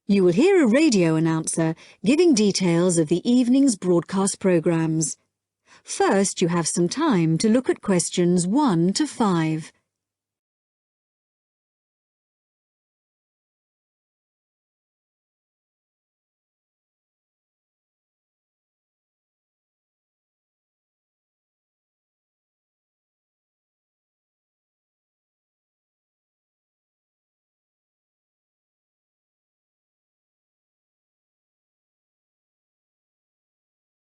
You will hear a radio announcer giving details of the evening's broadcast programmes. First, you have some time to look at questions 1 to 5.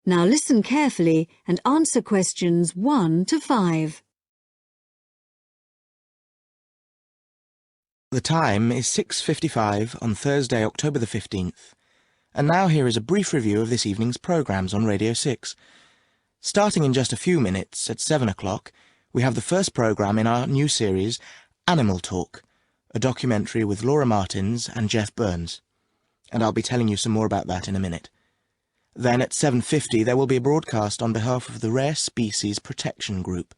Now listen carefully and answer questions 1 to 5. The time is 6:55 on Thursday, October the 15th. And now here is a brief review of this evening's programmes on Radio 6. Starting in just a few minutes, at 7 o'clock, we have the first programme in our new series, Animal Talk, a documentary with Laura Martins and Jeff Burns. And I'll be telling you some more about that in a minute. Then at 7:50 there will be a broadcast on behalf of the Rare Species Protection Group,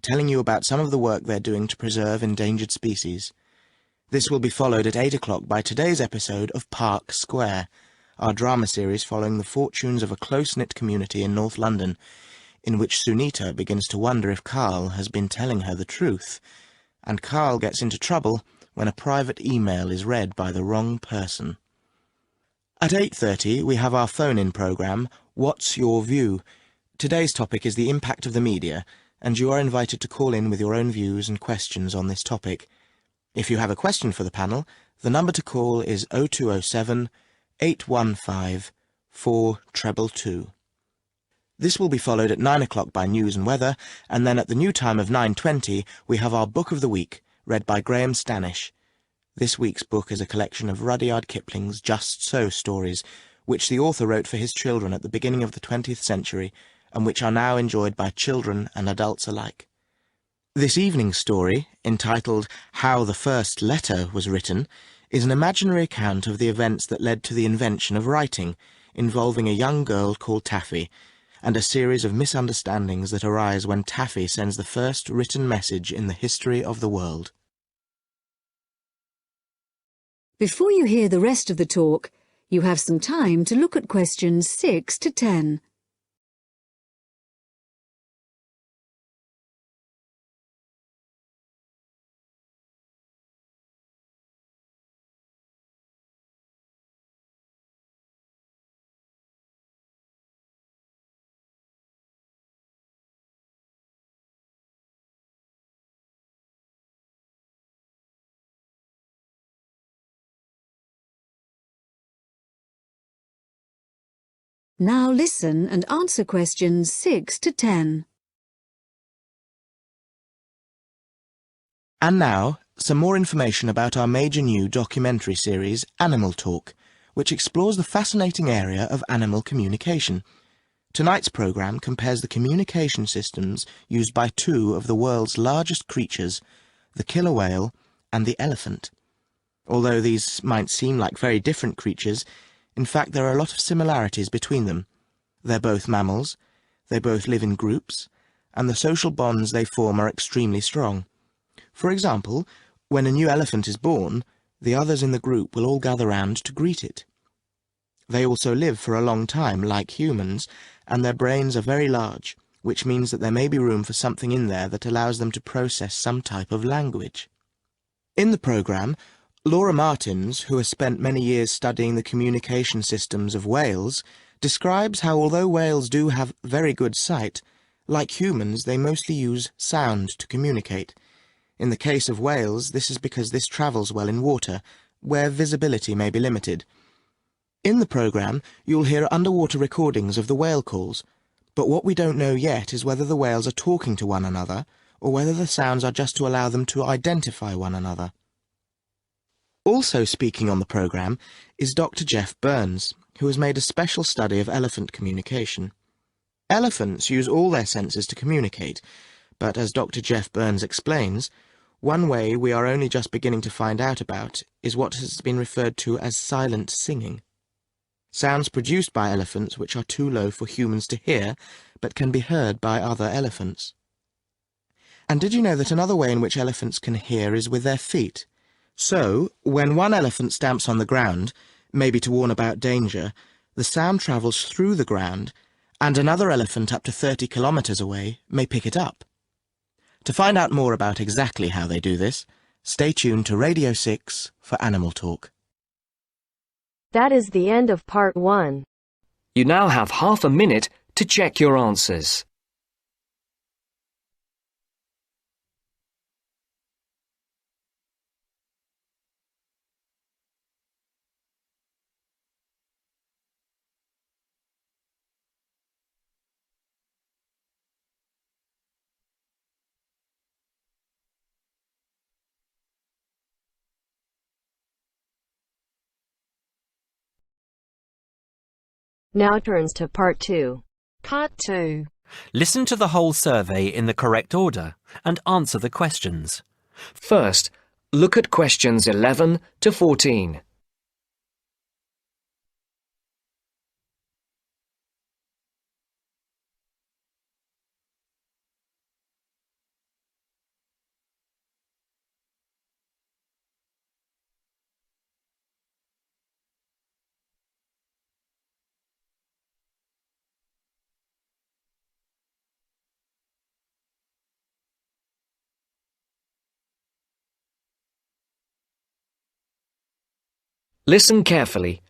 telling you about some of the work they're doing to preserve endangered species. This will be followed at 8 o'clock by today's episode of Park Square, our drama series following the fortunes of a close-knit community in North London, in which Sunita begins to wonder if Carl has been telling her the truth, and Carl gets into trouble when a private email is read by the wrong person. At 8:30 we have our phone-in programme, What's Your View? Today's topic is the impact of the media, and you are invited to call in with your own views and questions on this topic. If you have a question for the panel, the number to call is 0207 815 4222. This will be followed at 9 o'clock by News and Weather, and then at the new time of 9:20 we have our Book of the Week, read by Graham Stanish. This week's book is a collection of Rudyard Kipling's Just So stories, which the author wrote for his children at the beginning of the 20th century, and which are now enjoyed by children and adults alike. This evening's story, entitled How the First Letter Was Written, is an imaginary account of the events that led to the invention of writing, involving a young girl called Taffy, and a series of misunderstandings that arise when Taffy sends the first written message in the history of the world. Before you hear the rest of the talk, you have some time to look at questions 6 to 10. Now listen and answer questions 6 to 10. And now, some more information about our major new documentary series, Animal Talk, which explores the fascinating area of animal communication. Tonight's programme compares the communication systems used by two of the world's largest creatures, the killer whale and the elephant. Although these might seem like very different creatures, in fact there are a lot of similarities between them. They're both mammals, they both live in groups, and the social bonds they form are extremely strong. For example, when a new elephant is born, the others in the group will all gather round to greet it. They also live for a long time, like humans, and their brains are very large, which means that there may be room for something in there that allows them to process some type of language. In the programme, Laura Martins, who has spent many years studying the communication systems of whales, describes how although whales do have very good sight, like humans they mostly use sound to communicate. In the case of whales, this is because this travels well in water, where visibility may be limited. In the programme, you'll hear underwater recordings of the whale calls, but what we don't know yet is whether the whales are talking to one another, or whether the sounds are just to allow them to identify one another. Also speaking on the programme is Dr. Jeff Burns, who has made a special study of elephant communication. Elephants use all their senses to communicate, but as Dr. Jeff Burns explains, one way we are only just beginning to find out about is what has been referred to as silent singing. Sounds produced by elephants which are too low for humans to hear, but can be heard by other elephants. And did you know that another way in which elephants can hear is with their feet? So, when one elephant stamps on the ground, maybe to warn about danger, the sound travels through the ground, and another elephant up to 30 kilometres away may pick it up. To find out more about exactly how they do this, stay tuned to Radio 6 for Animal Talk. That is the end of part 1. You now have half a minute to check your answers. Now turns to part 2. Part 2. Listen to the whole survey in the correct order and answer the questions. First, look at questions 11 to 14. Listen carefully.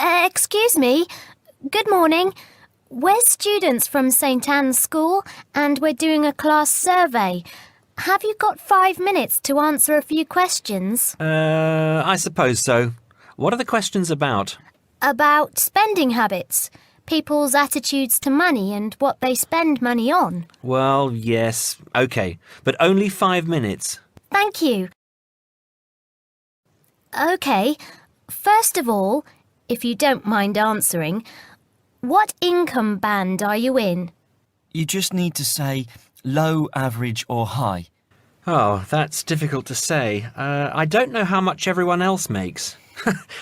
Excuse me. Good morning. We're students from St Anne's School and we're doing a class survey. Have you got 5 minutes to answer a few questions? I suppose so. What are the questions about? About spending habits, people's attitudes to money and what they spend money on. Well, yes, OK, but only 5 minutes. Thank you. OK, first of all, if you don't mind answering, what income band are you in? You just need to say low, average or high. Oh, that's difficult to say. I don't know how much everyone else makes.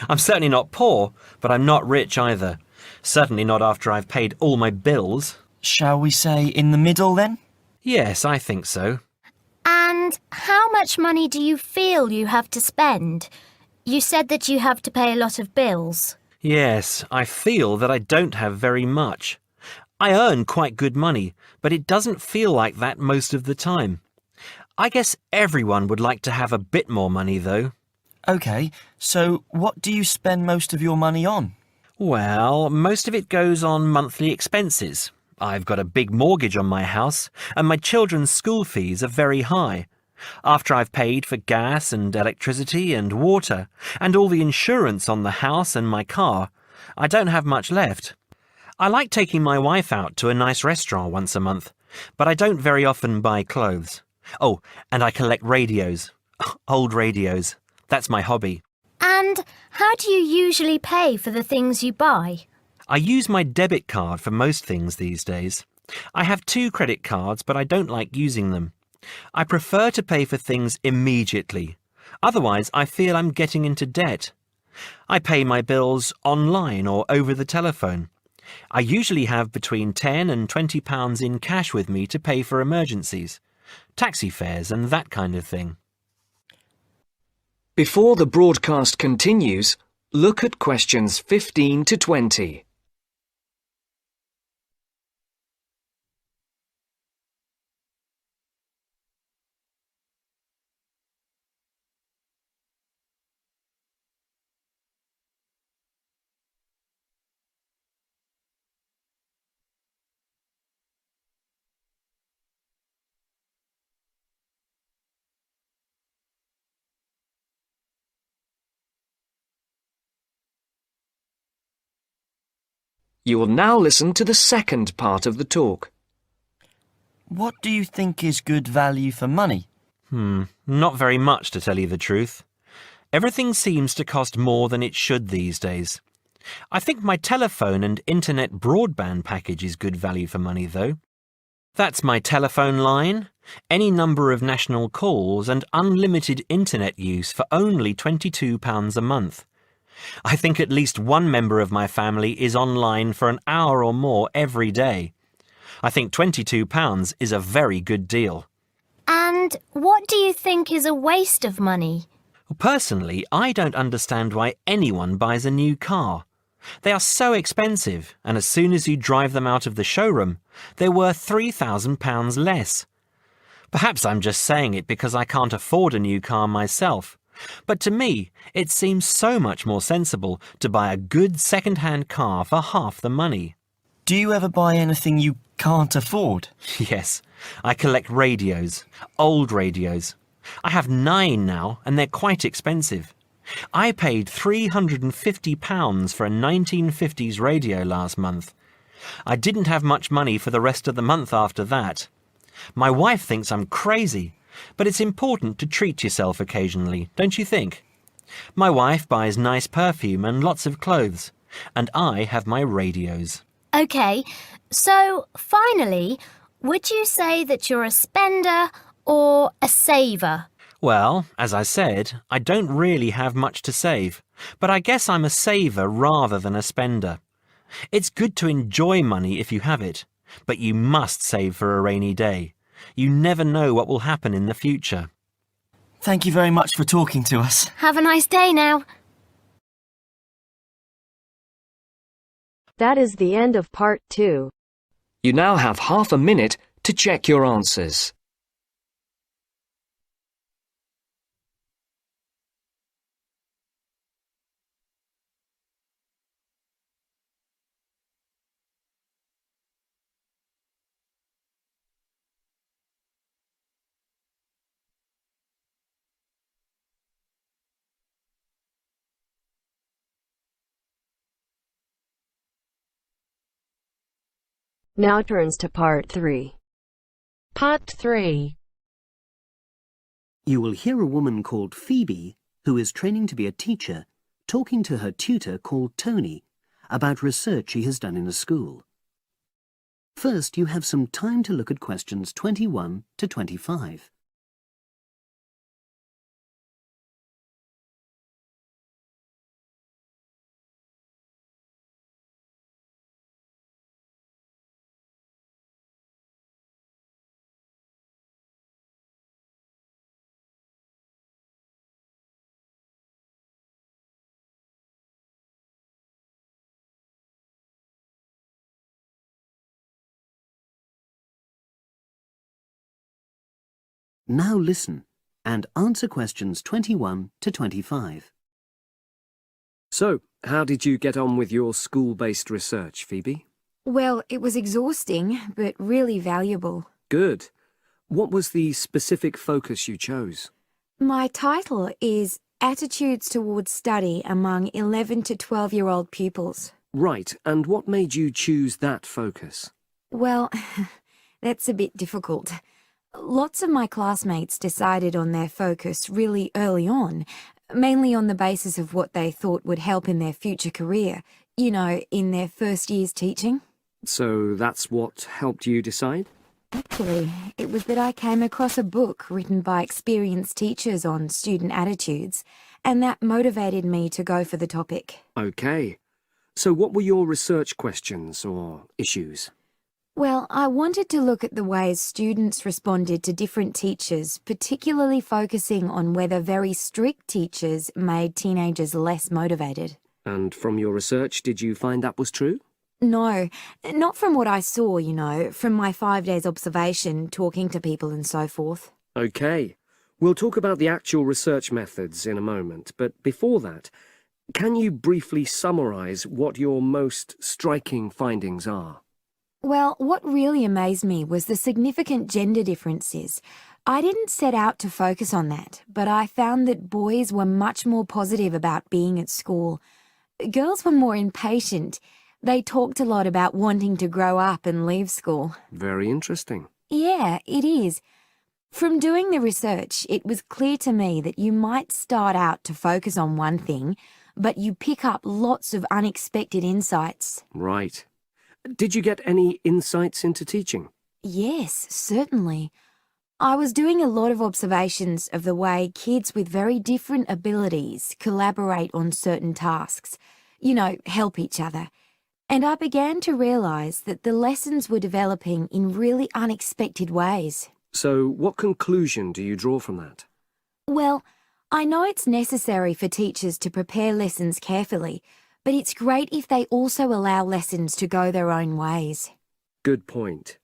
I'm certainly not poor, but I'm not rich either. Certainly not after I've paid all my bills. Shall we say in the middle then? Yes, I think so. And how much money do you feel you have to spend? You said that you have to pay a lot of bills. Yes, I feel that I don't have very much. I earn quite good money, but it doesn't feel like that most of the time. I guess everyone would like to have a bit more money, though. OK, so what do you spend most of your money on? Well, most of it goes on monthly expenses. I've got a big mortgage on my house, and my children's school fees are very high. After I've paid for gas and electricity and water, and all the insurance on the house and my car, I don't have much left. I like taking my wife out to a nice restaurant once a month, but I don't very often buy clothes. Oh, and I collect radios. Old radios. That's my hobby. And how do you usually pay for the things you buy? I use my debit card for most things these days. I have 2 credit cards, but I don't like using them. I prefer to pay for things immediately. Otherwise, I feel I'm getting into debt. I pay my bills online or over the telephone. I usually have between £10 and £20 in cash with me to pay for emergencies, taxi fares and that kind of thing. Before the broadcast continues, look at questions 15 to 20. You will now listen to the second part of the talk. What do you think is good value for money? Not very much, to tell you the truth. Everything seems to cost more than it should these days. I think my telephone and internet broadband package is good value for money, though. That's my telephone line, any number of national calls and unlimited internet use for only £22 a month. I think at least one member of my family is online for an hour or more every day. I think £22 is a very good deal. And what do you think is a waste of money? Personally, I don't understand why anyone buys a new car. They are so expensive, and as soon as you drive them out of the showroom, they're worth £3,000 less. Perhaps I'm just saying it because I can't afford a new car myself, but to me, it seems so much more sensible to buy a good second-hand car for half the money. Do you ever buy anything you can't afford? Yes, I collect radios, old radios. I have 9 now, and they're quite expensive. I paid £350 for a 1950s radio last month. I didn't have much money for the rest of the month after that. My wife thinks I'm crazy, but it's important to treat yourself occasionally, don't you think? My wife buys nice perfume and lots of clothes, and I have my radios. OK, so finally, would you say that you're a spender or a saver? Well, as I said, I don't really have much to save, but I guess I'm a saver rather than a spender. It's good to enjoy money if you have it, but you must save for a rainy day. You never know what will happen in the future. Thank you very much for talking to us. Have a nice day now. That is the end of part 2. You now have half a minute to check your answers. Now turns to part 3. Part 3. You will hear a woman called Phoebe, who is training to be a teacher, talking to her tutor called Tony about research she has done in a school. First, you have some time to look at questions 21 to 25. Now listen and answer questions 21 to 25. So, how did you get on with your school-based research, Phoebe? Well, it was exhausting, but really valuable. Good. What was the specific focus you chose? My title is Attitudes Towards Study Among 11 to 12-year-old Pupils. Right, and what made you choose that focus? Well, that's a bit difficult. Lots of my classmates decided on their focus really early on, mainly on the basis of what they thought would help in their future career, you know, in their first year's teaching. So that's what helped you decide? Actually, it was that I came across a book written by experienced teachers on student attitudes, and that motivated me to go for the topic. OK. So what were your research questions or issues? Well, I wanted to look at the ways students responded to different teachers, particularly focusing on whether very strict teachers made teenagers less motivated. And from your research, did you find that was true? No, not from what I saw, you know, from my 5 days observation, talking to people and so forth. OK. We'll talk about the actual research methods in a moment, but before that, can you briefly summarise what your most striking findings are? Well, what really amazed me was the significant gender differences. I didn't set out to focus on that, but I found that boys were much more positive about being at school. Girls were more impatient. They talked a lot about wanting to grow up and leave school. Very interesting. Yeah, it is. From doing the research, it was clear to me that you might start out to focus on one thing, but you pick up lots of unexpected insights. Right. Did you get any insights into teaching? Yes, certainly. I was doing a lot of observations of the way kids with very different abilities collaborate on certain tasks, you know, help each other. And I began to realise that the lessons were developing in really unexpected ways. So what conclusion do you draw from that? Well, I know it's necessary for teachers to prepare lessons carefully, but it's great if they also allow lessons to go their own ways. Good point.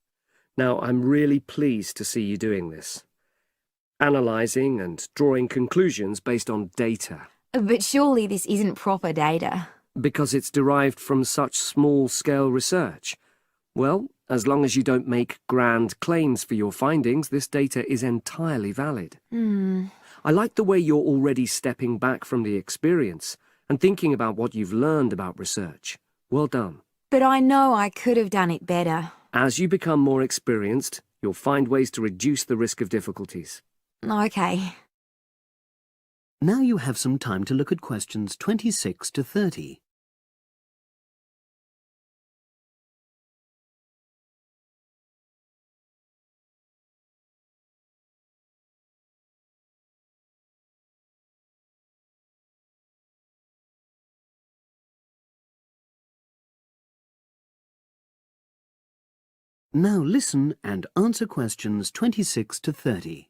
Now, I'm really pleased to see you doing this. Analysing and drawing conclusions based on data. But surely this isn't proper data. Because it's derived from such small-scale research. Well, as long as you don't make grand claims for your findings, this data is entirely valid. I like the way you're already stepping back from the experience and thinking about what you've learned about research. Well done. But I know I could have done it better. As you become more experienced, you'll find ways to reduce the risk of difficulties. Okay. Now you have some time to look at questions 26 to 30. Now listen and answer questions 26 to 30.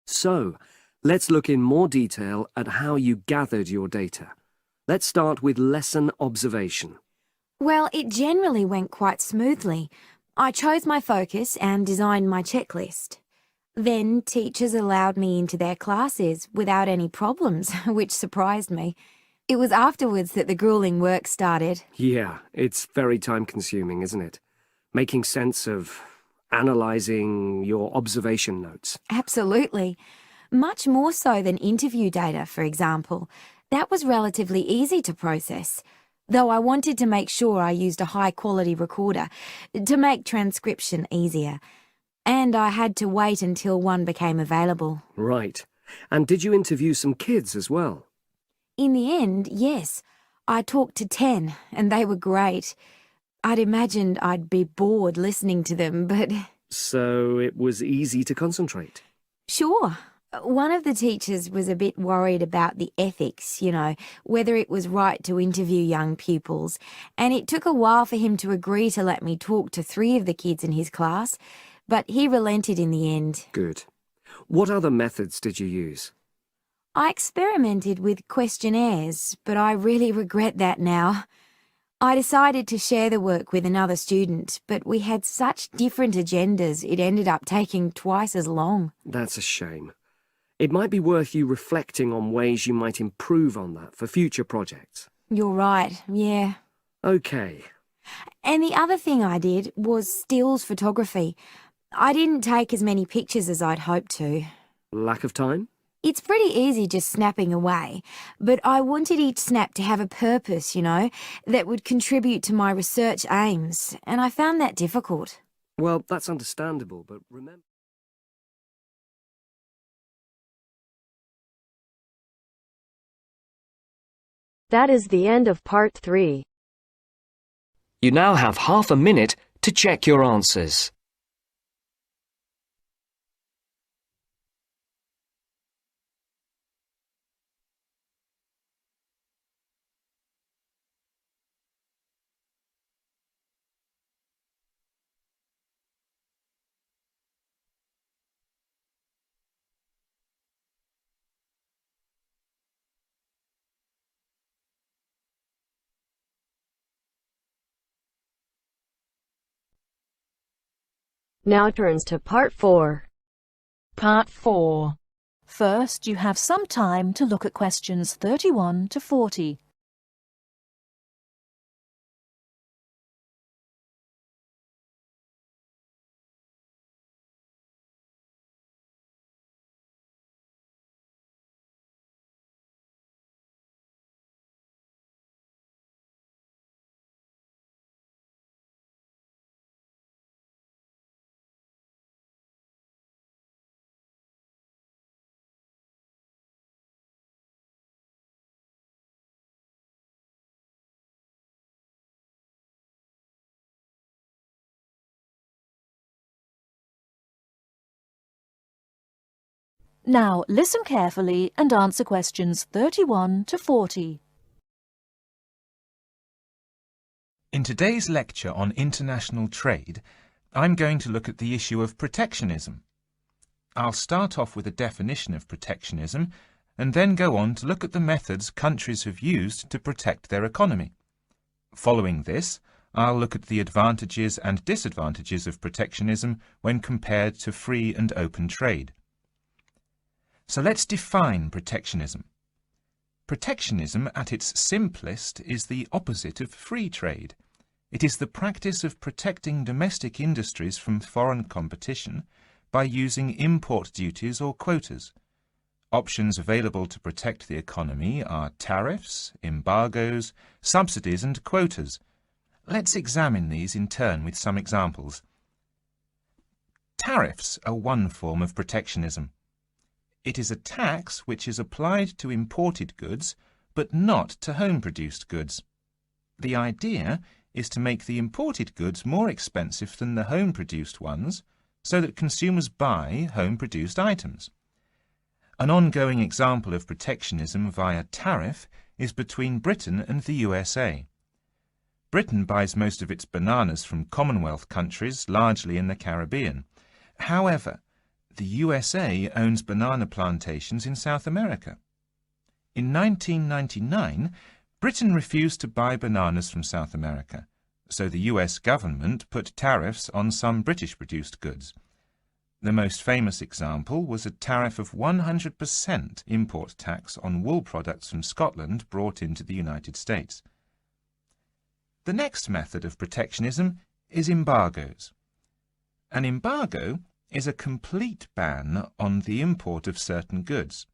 So, let's look in more detail at how you gathered your data. Let's start with lesson observation. Well, it generally went quite smoothly. I chose my focus and designed my checklist. Then teachers allowed me into their classes without any problems, which surprised me. It was afterwards that the grueling work started. Yeah, it's very time-consuming, isn't it? Making sense of analysing your observation notes. Absolutely. Much more so than interview data, for example. That was relatively easy to process, though I wanted to make sure I used a high-quality recorder to make transcription easier. And I had to wait until one became available. Right. And did you interview some kids as well? In the end, yes. I talked to 10, and they were great. I'd imagined I'd be bored listening to them, but... So it was easy to concentrate? Sure. One of the teachers was a bit worried about the ethics, whether it was right to interview young pupils, and it took a while for him to agree to let me talk to 3 of the kids in his class, but he relented in the end. Good. What other methods did you use? I experimented with questionnaires, but I really regret that now. I decided to share the work with another student, but we had such different agendas it ended up taking twice as long. That's a shame. It might be worth you reflecting on ways you might improve on that for future projects. You're right, yeah. Okay. And the other thing I did was stills photography. I didn't take as many pictures as I'd hoped to. Lack of time? It's pretty easy just snapping away, but I wanted each snap to have a purpose, that would contribute to my research aims, and I found that difficult. Well, that's understandable, but remember... That is the end of part 3. You now have half a minute to check your answers. Now turns to part 4. Part 4. First, you have some time to look at questions 31 to 40. Now listen carefully and answer questions 31 to 40. In today's lecture on international trade, I'm going to look at the issue of protectionism. I'll start off with a definition of protectionism and then go on to look at the methods countries have used to protect their economy. Following this, I'll look at the advantages and disadvantages of protectionism when compared to free and open trade. So let's define protectionism. Protectionism, at its simplest, is the opposite of free trade. It is the practice of protecting domestic industries from foreign competition by using import duties or quotas. Options available to protect the economy are tariffs, embargoes, subsidies and quotas. Let's examine these in turn with some examples. Tariffs are one form of protectionism. It is a tax which is applied to imported goods, but not to home-produced goods. The idea is to make the imported goods more expensive than the home-produced ones, so that consumers buy home-produced items. An ongoing example of protectionism via tariff is between Britain and the USA. Britain buys most of its bananas from Commonwealth countries, largely in the Caribbean. However, the USA owns banana plantations in South America. In 1999, Britain refused to buy bananas from South America, so the US government put tariffs on some British-produced goods. The most famous example was a tariff of 100% import tax on wool products from Scotland brought into the United States. The next method of protectionism is embargoes. An embargo is a complete ban on the import of certain goods.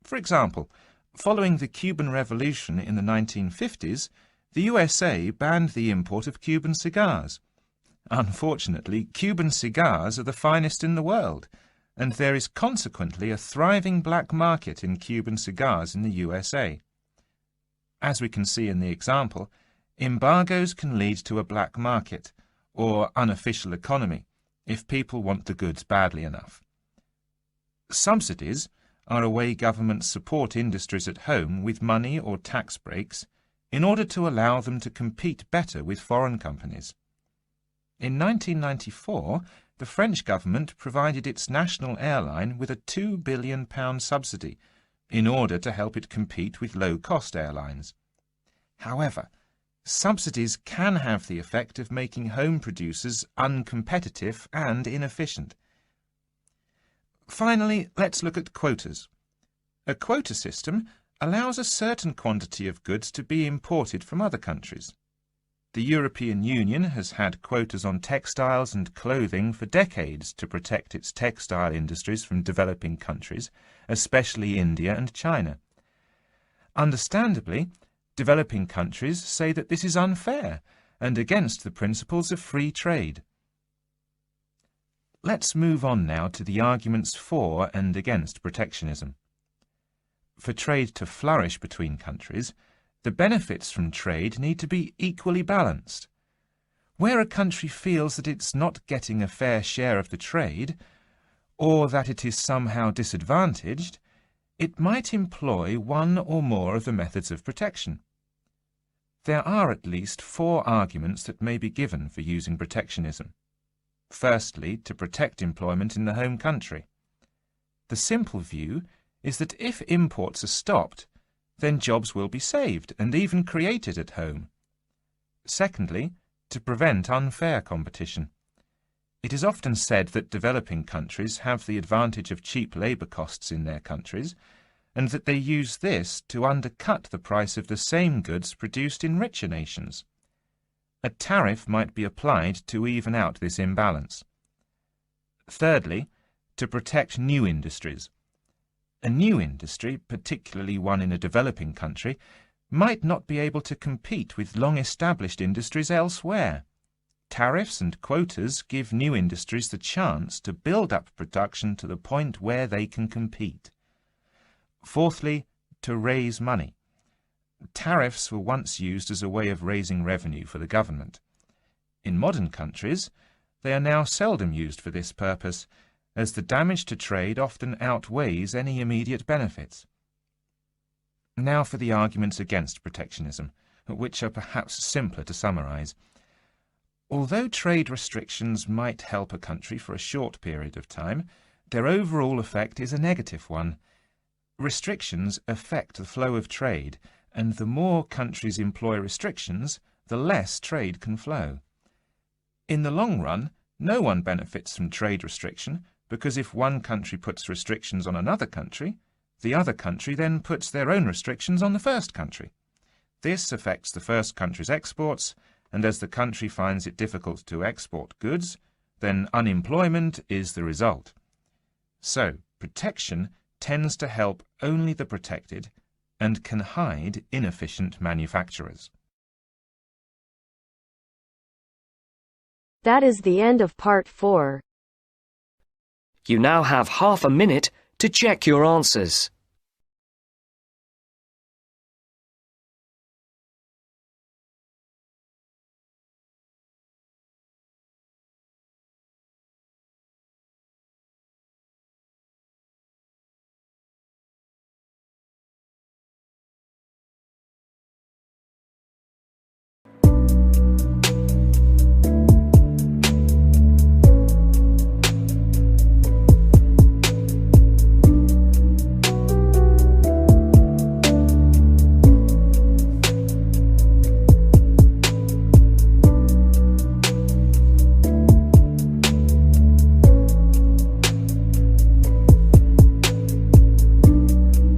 For example, following the Cuban Revolution in the 1950s, the USA banned the import of Cuban cigars. Unfortunately, Cuban cigars are the finest in the world, and there is consequently a thriving black market in Cuban cigars in the USA. As we can see in the example, embargoes can lead to a black market, or unofficial economy, if people want the goods badly enough. Subsidies are a way governments support industries at home with money or tax breaks in order to allow them to compete better with foreign companies. In 1994, the French government provided its national airline with a £2 billion subsidy in order to help it compete with low-cost airlines. However, subsidies can have the effect of making home producers uncompetitive and inefficient. Finally, let's look at quotas. A quota system allows a certain quantity of goods to be imported from other countries. The European Union has had quotas on textiles and clothing for decades to protect its textile industries from developing countries, especially India and China. Understandably, developing countries say that this is unfair and against the principles of free trade. Let's move on now to the arguments for and against protectionism. For trade to flourish between countries, the benefits from trade need to be equally balanced. Where a country feels that it's not getting a fair share of the trade, or that it is somehow disadvantaged, it might employ one or more of the methods of protection. There are at least 4 arguments that may be given for using protectionism. Firstly, to protect employment in the home country. The simple view is that if imports are stopped, then jobs will be saved and even created at home. Secondly, to prevent unfair competition. It is often said that developing countries have the advantage of cheap labour costs in their countries, and that they use this to undercut the price of the same goods produced in richer nations. A tariff might be applied to even out this imbalance. Thirdly, to protect new industries. A new industry, particularly one in a developing country, might not be able to compete with long-established industries elsewhere. Tariffs and quotas give new industries the chance to build up production to the point where they can compete. Fourthly, to raise money. Tariffs were once used as a way of raising revenue for the government. In modern countries, they are now seldom used for this purpose, as the damage to trade often outweighs any immediate benefits. Now for the arguments against protectionism, which are perhaps simpler to summarise. Although trade restrictions might help a country for a short period of time, their overall effect is a negative one. Restrictions affect the flow of trade, and the more countries employ restrictions, the less trade can flow. In the long run, no one benefits from trade restriction, because if one country puts restrictions on another country, the other country then puts their own restrictions on the first country. This affects the first country's exports, and as the country finds it difficult to export goods, then unemployment is the result. So, protection tends to help only the protected and can hide inefficient manufacturers. That is the end of part 4. You now have half a minute to check your answers.